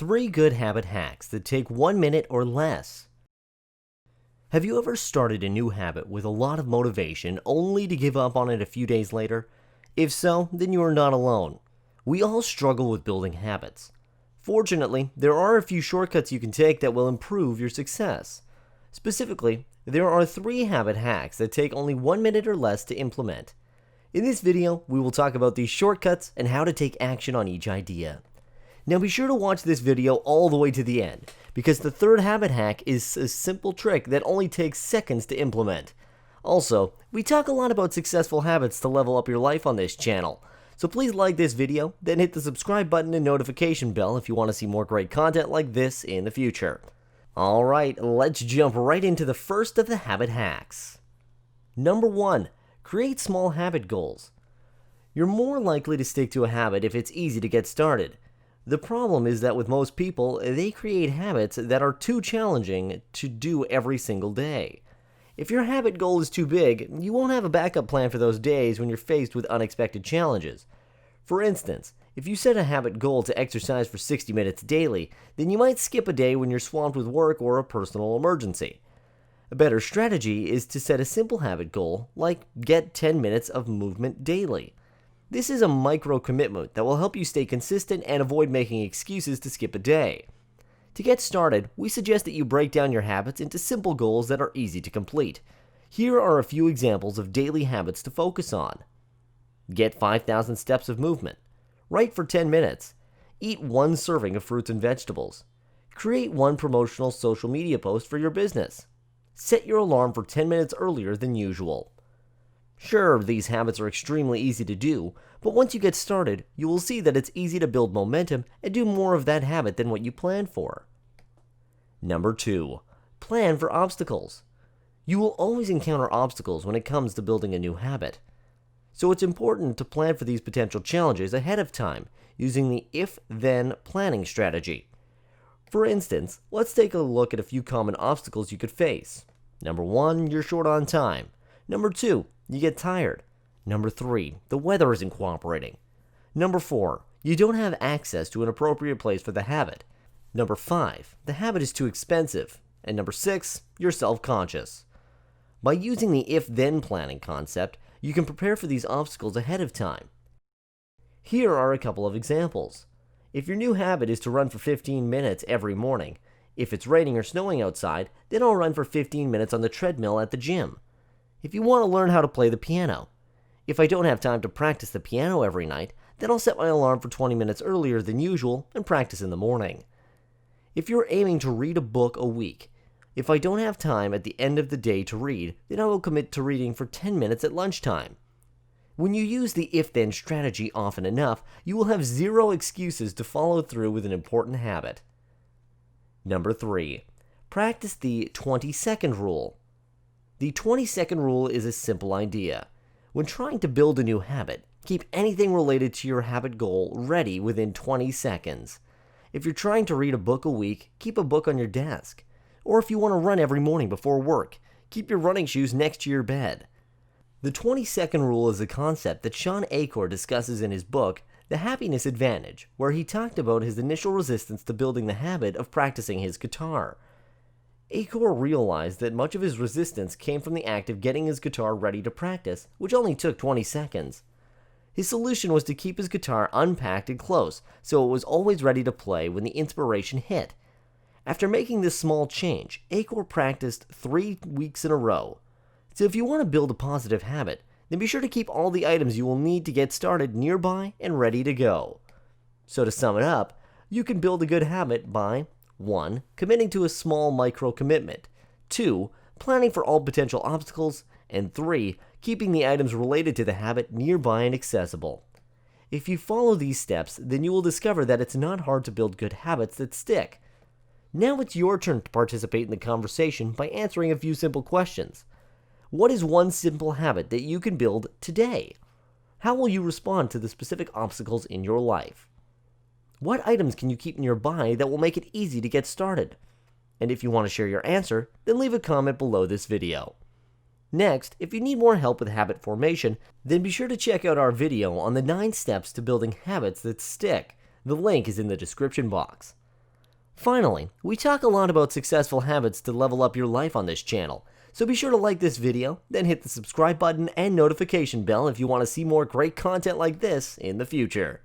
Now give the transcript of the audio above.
3 good habit hacks that take 1 minute or less. Have you ever started a new habit with a lot of motivation only to give up on it a few days later? If so, then you are not alone. We all struggle with building habits. Fortunately, there are a few shortcuts you can take that will improve your success. Specifically, there are 3 habit hacks that take only 1 minute or less to implement. In this video, we will talk about these shortcuts and how to take action on each idea. Now be sure to watch this video all the way to the end, because the 3rd habit hack is a simple trick that only takes seconds to implement. Also, we talk a lot about successful habits to level up your life on this channel, so please like this video, then hit the subscribe button and notification bell if you want to see more great content like this in the future. Alright, let's jump right into the first of the habit hacks. Number 1. Create small habit goals. You're more likely to stick to a habit if it's easy to get started. The problem is that with most people, they create habits that are too challenging to do every single day. If your habit goal is too big, you won't have a backup plan for those days when you're faced with unexpected challenges. For instance, if you set a habit goal to exercise for 60 minutes daily, then you might skip a day when you're swamped with work or a personal emergency. A better strategy is to set a simple habit goal, like get 10 minutes of movement daily. This is a micro commitment that will help you stay consistent and avoid making excuses to skip a day. To get started, we suggest that you break down your habits into simple goals that are easy to complete. Here are a few examples of daily habits to focus on. Get 5,000 steps of movement. Write for 10 minutes. Eat 1 serving of fruits and vegetables. Create 1 promotional social media post for your business. Set your alarm for 10 minutes earlier than usual. Sure, these habits are extremely easy to do, but once you get started, you will see that it's easy to build momentum and do more of that habit than what you planned for. Number 2. Plan for obstacles. You will always encounter obstacles when it comes to building a new habit. So it's important to plan for these potential challenges ahead of time, using the if-then planning strategy. For instance, let's take a look at a few common obstacles you could face. Number 1, you're short on time. Number 2, you get tired. Number 3, the weather isn't cooperating. Number 4, you don't have access to an appropriate place for the habit. Number 5, the habit is too expensive. And number 6, you're self-conscious. By using the if-then planning concept, you can prepare for these obstacles ahead of time. Here are a couple of examples. If your new habit is to run for 15 minutes every morning, if it's raining or snowing outside, then I'll run for 15 minutes on the treadmill at the gym. If you want to learn how to play the piano, if I don't have time to practice the piano every night, then I'll set my alarm for 20 minutes earlier than usual and practice in the morning. If you're aiming to read a book a week, if I don't have time at the end of the day to read, then I will commit to reading for 10 minutes at lunchtime. When you use the if-then strategy often enough, you will have 0 excuses to follow through with an important habit. Number 3. Practice the 20-second rule. The 20-second rule is a simple idea. When trying to build a new habit, keep anything related to your habit goal ready within 20 seconds. If you're trying to read a book a week, keep a book on your desk. Or if you want to run every morning before work, keep your running shoes next to your bed. The 20-second rule is a concept that Shawn Achor discusses in his book, The Happiness Advantage, where he talked about his initial resistance to building the habit of practicing his guitar. Achor realized that much of his resistance came from the act of getting his guitar ready to practice, which only took 20 seconds. His solution was to keep his guitar unpacked and close, so it was always ready to play when the inspiration hit. After making this small change, Achor practiced 3 weeks in a row. So if you want to build a positive habit, then be sure to keep all the items you will need to get started nearby and ready to go. So to sum it up, you can build a good habit by 1. Committing to a small micro commitment. 2. Planning for all potential obstacles. And 3. Keeping the items related to the habit nearby and accessible. If you follow these steps, then you will discover that it's not hard to build good habits that stick. Now it's your turn to participate in the conversation by answering a few simple questions. What is 1 simple habit that you can build today? How will you respond to the specific obstacles in your life? What items can you keep nearby that will make it easy to get started? And if you want to share your answer, then leave a comment below this video. Next, if you need more help with habit formation, then be sure to check out our video on the 9 steps to building habits that stick. The link is in the description box. Finally, we talk a lot about successful habits to level up your life on this channel, so be sure to like this video, then hit the subscribe button and notification bell if you want to see more great content like this in the future.